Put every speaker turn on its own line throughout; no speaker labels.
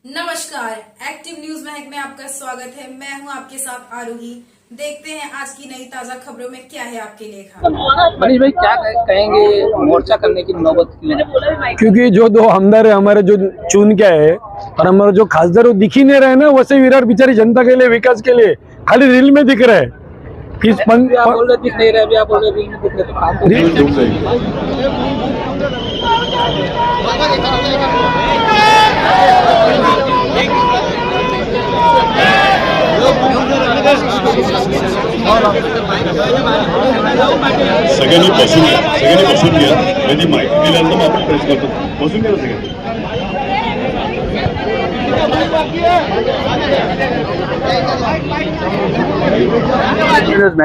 नमस्कार, active news महक में आपका स्वागत है। मैं हूं आपके साथ आरोही। देखते हैं आज की नई ताजा खबरों में क्या है आपके लिए खास।
मनीष भाई क्या कहेंगे मोर्चा करने की नौबत क्यों?
क्योंकि जो दो हमदार है हमारे जो चुन के है और हमारे जो खासदार वो दिख ही नहीं रहे ना, वैसे विराट बेचारी जनता के लिए विकास के लिए खाली रील में दिख रहा है।
आप बोल रहे दिख नहीं रहे, अभी आप बोल रहे रील में दिख रहे, तो काम तो
रील
नहीं है।
सगळ्यांनी बसून घ्या त्यांनी माहिती दिल्यानंतर मग आपण प्रेस करतो. बसून घ्या सगळ्यांनी.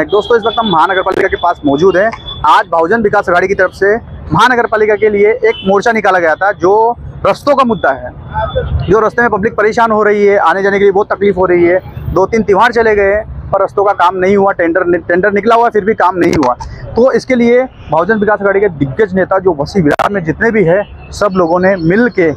दोस्तों, इस वक्त हम महानगर पालिका के पास मौजूद हैं। आज बहुजन विकास अघाड़ी की तरफ से महानगर पालिका के लिए एक मोर्चा निकाला गया था जो रस्तों का मुद्दा है। जो रास्ते में पब्लिक परेशान हो रही है, आने जाने के लिए बहुत तकलीफ हो रही है। 2-3 त्योहार चले गए पर रस्तों का काम नहीं हुआ, टेंडर निकला हुआ फिर भी काम नहीं हुआ। तो इसके लिए बहुजन विकास अघाड़ी के दिग्गज नेता जो वसी विरार में जितने भी है, सब लोगों ने मिल के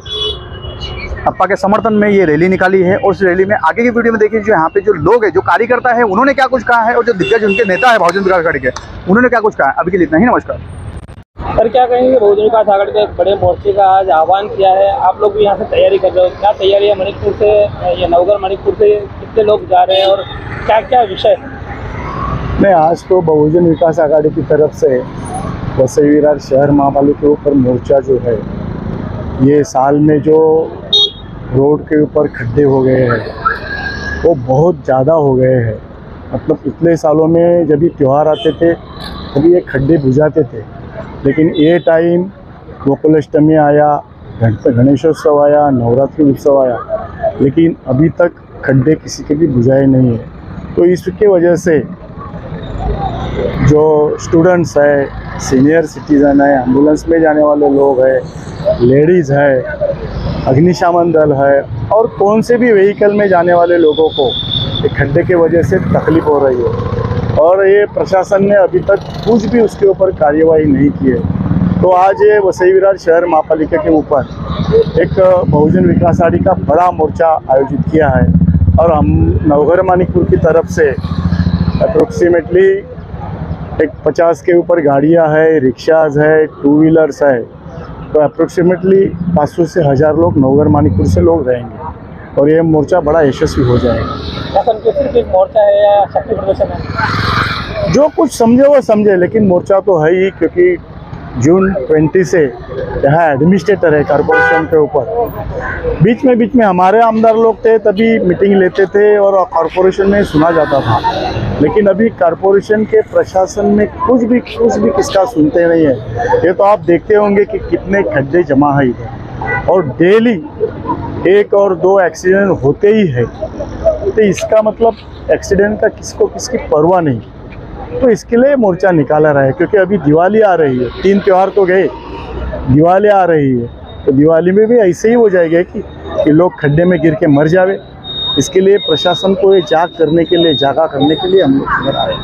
अप्पा के समर्थन में ये रैली निकाली है। और उस रैली में आगे की वीडियो में देखिए, जो यहाँ पे जो लोग हैं, जो कार्यकर्ता है, उन्होंने क्या कुछ कहा है और जो दिग्गज उनके नेता है बहुजन विकास अघाड़ी के, उन्होंने क्या कुछ कहा है। अभी के लिए इतना ही, नमस्कार।
सर क्या कहेंगे, बहुजन विकास आघाड़ी के एक बड़े मोर्चे का आज आह्वान किया है, आप लोग भी यहाँ से तैयारी कर रहे हो, क्या तैयारी है? मणिपुर से या नवगर मणिपुर से कितने लोग जा रहे हैं और क्या क्या विषय है?
मैं आज तो बहुजन विकास आघाड़ी की तरफ से वसई विरार शहर महापालिका के ऊपर मोर्चा जो है, ये साल में जो रोड के ऊपर खड्डे हो गए हैं वो बहुत ज़्यादा हो गए हैं। मतलब इतने सालों में जब भी त्यौहार आते थे तभी ये खड्डे बुझाते थे, लेकिन ये टाइम गोकुलाष्टमी आया, गणेशोत्सव आया, नवरात्रि उत्सव आया, लेकिन अभी तक खड्डे किसी के भी बुझाए नहीं है। तो इसके वजह से जो स्टूडेंट्स है, सीनियर सिटीज़न है, एम्बुलेंस में जाने वाले लोग हैं, लेडीज़ है, अग्निशमन दल है और कौन से भी व्हीकल में जाने वाले लोगों को एक खड्डे के वजह से तकलीफ हो रही है। और ये प्रशासन ने अभी तक कुछ भी उसके ऊपर कार्यवाही नहीं की है। तो आज ये वसई विरार शहर महापालिका के ऊपर एक बहुजन विकास आघाड़ी का बड़ा मोर्चा आयोजित किया है। और हम नवघर मानिकपुर की तरफ से अप्रोक्सीमेटली एक 50 के ऊपर गाड़ियाँ है, रिक्शाज है, 2 व्हीलर्स है, तो अप्रोक्सीमेटली 500 से 1000 लोग नवघर मानिकपुर से लोग रहेंगे और ये मोर्चा बड़ा यशस्वी हो जाएगा।
सिर्फ एक मोर्चा है या शक्ति प्रदर्शन है?
जो कुछ समझे वो समझे, लेकिन मोर्चा तो है ही, क्योंकि जून 20 से यहाँ एडमिनिस्ट्रेटर है कॉरपोरेशन के ऊपर। बीच में हमारे आमदार लोग थे, तभी मीटिंग लेते थे और कॉरपोरेशन में सुना जाता था, लेकिन अभी कॉरपोरेशन के प्रशासन में कुछ भी किसका सुनते नहीं है। ये तो आप देखते होंगे कि कितने खड्डे जमा है इधर, और डेली 1 और 2 एक्सीडेंट होते ही है। तो इसका मतलब एक्सीडेंट का किसकी परवाह नहीं। तो इसके लिए मोर्चा निकाला रहा है, क्योंकि अभी दिवाली आ रही है, 3 त्यौहार तो गए, दिवाली आ रही है, तो दिवाली में भी ऐसे ही हो जाएगा कि लोग खड्डे में गिर के मर जावे। इसके लिए प्रशासन को ये जागा करने के लिए हम लोग इधर आए।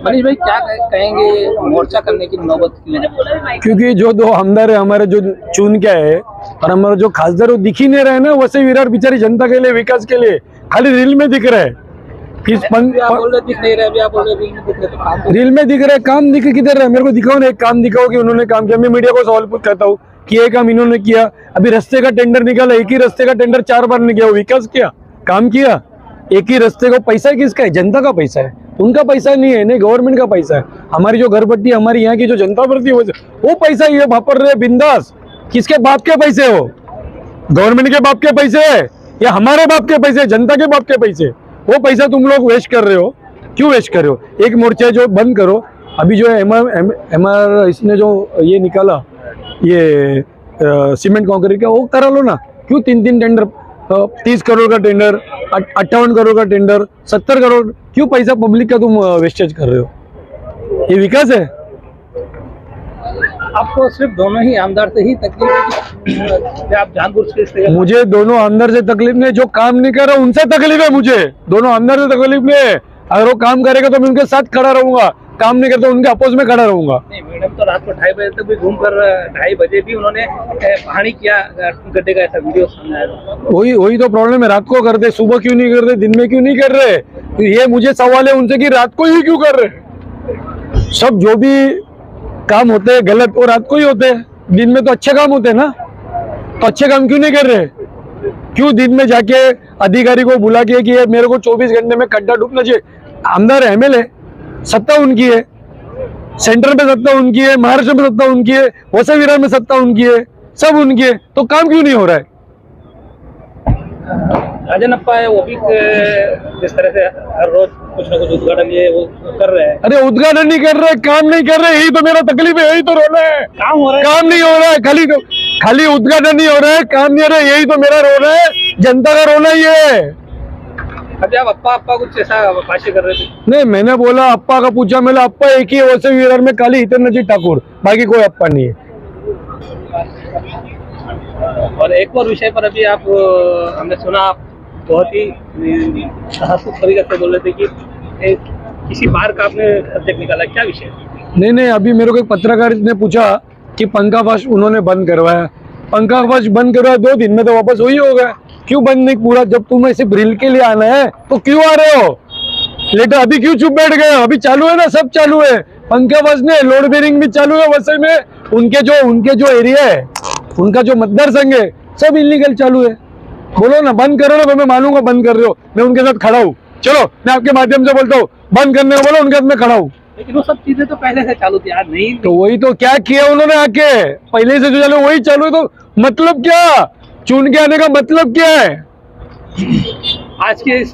मनीष भाई क्या कहेंगे मोर्चा करने की नौबत क्यों?
क्योंकि जो दो हमदार है हमारे जो चुन के है और हमारे जो खासदार वो दिख ही नहीं रहे ना, वैसे विराट बेचारी जनता के लिए विकास के लिए खाली रील में दिख रहा है।
आप बोल रहे दिख नहीं रहे, अभी आप बोल रहे रील में दिख रहे, तो काम तो
रील में दिख रहा है, काम दिख किधर रहा है? मेरे को दिखाओ ना, एक काम दिखाओ कि उन्होंने काम किया। मैं मीडिया को सवाल पूछ करता हूँ कि ये काम इन्होंने किया। अभी रास्ते का टेंडर निकाला, एक ही रास्ते का टेंडर 4 बार नहीं किया, वो विकास किया, काम किया। एक ही रास्ते को पैसा किसका है? जनता का पैसा है, उनका पैसा नहीं है, नहीं गवर्नमेंट का पैसा है। हमारी जो घरपट्टी, हमारी यहाँ की जो जनता भरती है वो पैसा ये वापर रहे बिंदास। किसके बाप के पैसे हो? गवर्नमेंट के बाप के पैसे है या हमारे बाप के पैसे, जनता के बाप के पैसे? वो पैसा तुम लोग वेस्ट कर रहे हो। क्यों वेस्ट कर रहे हो? एक मोर्चा जो बंद करो। अभी जो है इसने जो ये निकाला, ये सीमेंट कॉन्क्रीट का, वो करा लो ना। क्यों 3 टेंडर, 30 करोड़ का टेंडर, 58 करोड़ का टेंडर, 70 करोड़, क्यों पैसा पब्लिक का तुम वेस्टेज कर रहे हो? ये विकास है?
आपको सिर्फ दोनों ही आमदार से ही तकलीफ है? आप जानबूझ के
मुझे दोनों आमदार से तकलीफ नहीं, जो काम नहीं कर रहा उनसे तकलीफ है। मुझे दोनों आमदार से तकलीफ नहीं है। अगर वो काम करेगा तो मैं उनके साथ खड़ा रहूंगा।
काम नहीं करते उनके अपोज में खड़ा रहूंगा।
नहीं मैडम तो रात को 2:30 बजे तक भी घूम कर 2:30 बजे भी उन्होंने पानी किया गड्ढे का, ऐसा वीडियो सामने आया।
वही तो प्रॉब्लम है, रात को करते, सुबह क्यों नहीं कर रहे, दिन में क्यों नहीं कर रहे? तो ये मुझे सवाल है उनसे कि रात को ही क्यों कर रहे? सब जो भी काम होते हैं गलत वो रात को ही होते हैं, दिन में तो अच्छे काम होते हैं ना, तो अच्छे काम क्यों नहीं कर रहे? क्यों दिन में जाके अधिकारी को बुला के कि मेरे को 24 घंटे में खड्डा डूबना चाहिए? आमदार एमएलए, सत्ता उनकी है, सेंटर में सत्ता उनकी है, महाराष्ट्र में सत्ता उनकी है, वसई विरार में सत्ता उनकी है, सब उनकी है, तो काम क्यों नहीं हो रहा है?
राजनप्पा है वो भी जिस तरह से हर रोज कुछ ना कुछ उद्घाटन ये वो कर रहे हैं।
अरे उद्घाटन नहीं कर रहे, काम नहीं कर रहे, यही तो मेरा तकलीफ है, यही तो रोना है।
काम हो रहा है,
काम नहीं हो रहा है, खाली उद्घाटन नहीं हो रहा है, काम नहीं हो रहा है, यही तो मेरा रोना है, जनता का रोना ही है।
अभी आप अप्पा कुछ ऐसा भाष्य कर रहे थे।
नहीं, मैंने बोला अप्पा का पूछा, मैंने अप्पा एक ही है वसई विरार में, खाली हितेंद्र ठाकुर, बाकी कोई अप्पा नहीं है।
और एक और विषय पर अभी आप हमने सुना, आप बहुत ही साहसिक तरीके से बोल रहे थे कि किसी बार का आपने सब्जेक्ट निकाला, क्या विषय?
नहीं, अभी मेरे को एक पत्रकार ने पूछा कि पंखा फर्श उन्होंने बंद करवाया, पंखा फर्श बंद करवाया 2 दिन में तो वापस वही हो गया, क्यों बंद नहीं पूरा? जब तुम्हें सिर्फ रील के लिए आना है तो क्यों आ रहे हो? लेटर अभी क्यों चुप बैठ गए? अभी चालू है ना, सब चालू है, पंखा फर्श ने लोड बेरिंग भी चालू है वसई में, उनके जो एरिया है, उनका जो मतदार संघ है, सब इलीगल चालू है। बोलो ना बंद करो ना, तो मैं मानूंगा बंद कर रहे हो, मैं उनके साथ खड़ा हूँ। चलो मैं आपके माध्यम से बोलता हूँ, बंद करने को बोलो, उनके साथ मैं खड़ा हूँ।
लेकिन वो सब चीजें तो पहले से चालू थी, आज नहीं।
तो वही तो क्या किया उन्होंने आके, पहले से जो चालू वही चालू है, तो मतलब क्या? चुन के आने का मतलब क्या है?
आज के इस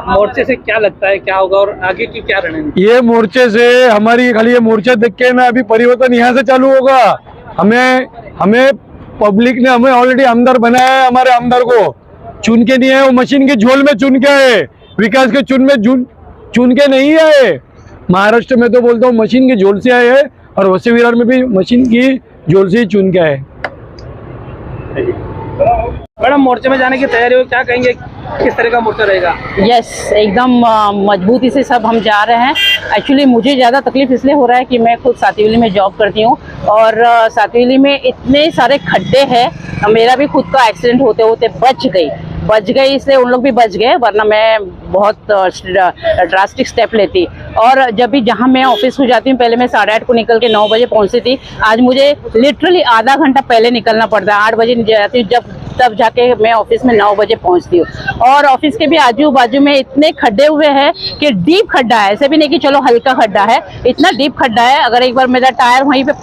मोर्चे से क्या लगता है, क्या होगा और आगे की क्या रणनीति?
ये मोर्चे से हमारी खाली ये मोर्चा देख के ना अभी परिवर्तन यहाँ से चालू होगा। हमें पब्लिक ने हमें ऑलरेडी आमदार बनाया है, हमारे आमदार को चुन के नहीं आए, वो मशीन के झोल में चुन के आए, विकास के चुन के नहीं आए। महाराष्ट्र में तो बोलता हूँ मशीन के झोल से आए हैं, और वसई विरार में भी मशीन की झोल से ही चुन के आए।
मैडम मोर्चे में जाने की तैयारी हो, क्या कहेंगे, किस तरह का मोर्चा रहेगा?
यस, एकदम मजबूती से सब हम जा रहे हैं। एक्चुअली मुझे ज़्यादा तकलीफ इसलिए हो रहा है कि मैं खुद सातिवली में जॉब करती हूँ, और सातिवली में इतने सारे खड्डे हैं, मेरा भी खुद का एक्सीडेंट होते होते बच गई, इसलिए उन लोग भी बच गए, वरना मैं बहुत ड्रास्टिक स्टेप लेती। और जब भी जहाँ मैं ऑफिस को जाती हूँ, पहले मैं 8:30 को निकल के 9 बजे पहुँचती थी, आज मुझे लिटरली आधा घंटा पहले निकलना पड़ता है। 8 बजे जाती हूँ, तब जाके मैं ऑफिस में 9 बजे पहुँचती हूँ। और ऑफिस के भी आजू बाजू में इतने खड्डे हुए हैं कि डीप खड्डा है, ऐसे भी नहीं कि चलो हल्का खड्डा है, इतना डीप खड्डा है। अगर एक बार मेरा टायर वहीं पे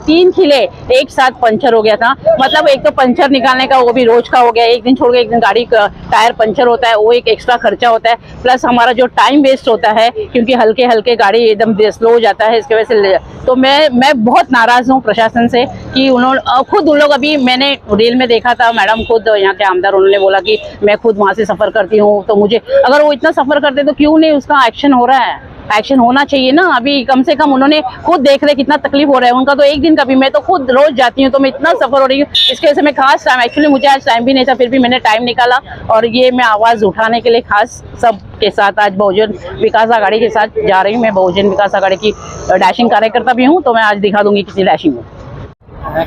3 खिले एक साथ पंचर हो गया था, मतलब एक तो पंचर निकालने का वो भी रोज का हो गया, एक दिन छोड़ के एक दिन गाड़ी का टायर पंचर होता है, वो एक एक्स्ट्रा खर्चा होता है, प्लस हमारा जो टाइम वेस्ट होता है, क्योंकि हल्के हल्के गाड़ी एकदम स्लो हो जाता है, इसके वजह से। तो मैं बहुत नाराज हूँ प्रशासन से कि उन्होंने खुद उन लोग, अभी मैंने रील में देखा था, मैडम खुद यहाँ के आमदार, उन्होंने बोला कि मैं खुद वहाँ से सफर करती हूँ, तो मुझे अगर वो इतना सफर करते तो क्यों नहीं उसका एक्शन हो रहा है? एक्शन होना चाहिए ना। अभी कम से कम उन्होंने खुद देख रहे कितना तकलीफ हो रहा है उनका, तो एक दिन का भी, मैं तो खुद रोज जाती हूँ, तो मैं इतना सफर हो रही हूँ, इसके वजह से मैं खास टाइम, एक्चुअली मुझे आज टाइम भी नहीं था, फिर भी मैंने टाइम निकाला, और ये मैं आवाज़ उठाने के लिए खास सब के साथ आज बहुजन विकास आघाड़ी के साथ जा रही हूँ। मैं बहुजन विकास आघाड़ी की डैशिंग कार्यकर्ता भी हूँ, तो मैं आज दिखा दूंगी कितनी डैशिंग हूँ।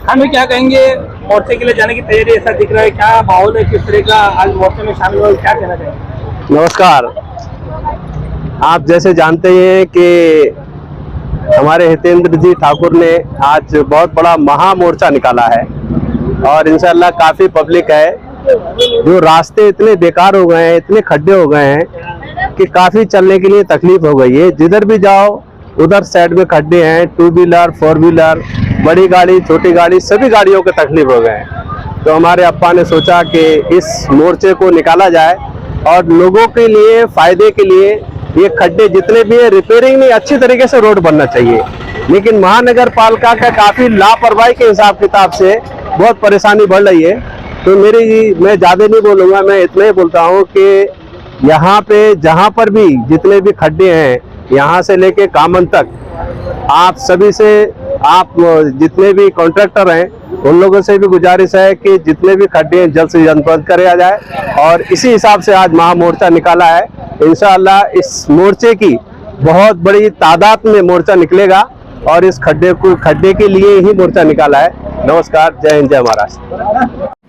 हमें क्या कहेंगे, मोर्चे के लिए जाने की तैयारी ऐसा दिख रहा है, क्या माहौल है, किस तरह का आज मोर्चे में शामिल हो, क्या कहना चाहेंगे?
नमस्कार। आप जैसे जानते हैं कि हमारे हितेंद्र जी ठाकुर ने आज बहुत बड़ा महामोर्चा निकाला है, और इंशाल्लाह काफ़ी पब्लिक है। जो रास्ते इतने बेकार हो गए हैं, इतने खड्डे हो गए हैं कि काफ़ी चलने के लिए तकलीफ हो गई है। जिधर भी जाओ उधर साइड में खड्डे हैं, 2 व्हीलर 4 व्हीलर, बड़ी गाड़ी छोटी गाड़ी, सभी गाड़ियों के तकलीफ हो गए हैं। तो हमारे अप्पा ने सोचा कि इस मोर्चे को निकाला जाए, और लोगों के लिए, फ़ायदे के लिए, ये खड्डे जितने भी है रिपेयरिंग नहीं, अच्छी तरीके से रोड बनना चाहिए। लेकिन महानगर पालिका का काफ़ी लापरवाही के हिसाब किताब से बहुत परेशानी बढ़ रही है। तो मैं ज़्यादा नहीं बोलूँगा, मैं इतना ही बोलता हूँ कि यहाँ पे जहाँ पर भी जितने भी खड्डे हैं, यहाँ से लेके कामन तक, आप सभी से, आप जितने भी कॉन्ट्रैक्टर हैं उन लोगों से भी गुजारिश है कि जितने भी खड्डे हैं जल्द से जल्द बंद किया जाए। और इसी हिसाब से आज महामोर्चा निकाला है। इंशाअल्लाह इस मोर्चे की बहुत बड़ी तादाद में मोर्चा निकलेगा और इस खड्डे के लिए ही मोर्चा निकाला है। नमस्कार, जय हिंद, जय महाराष्ट्र।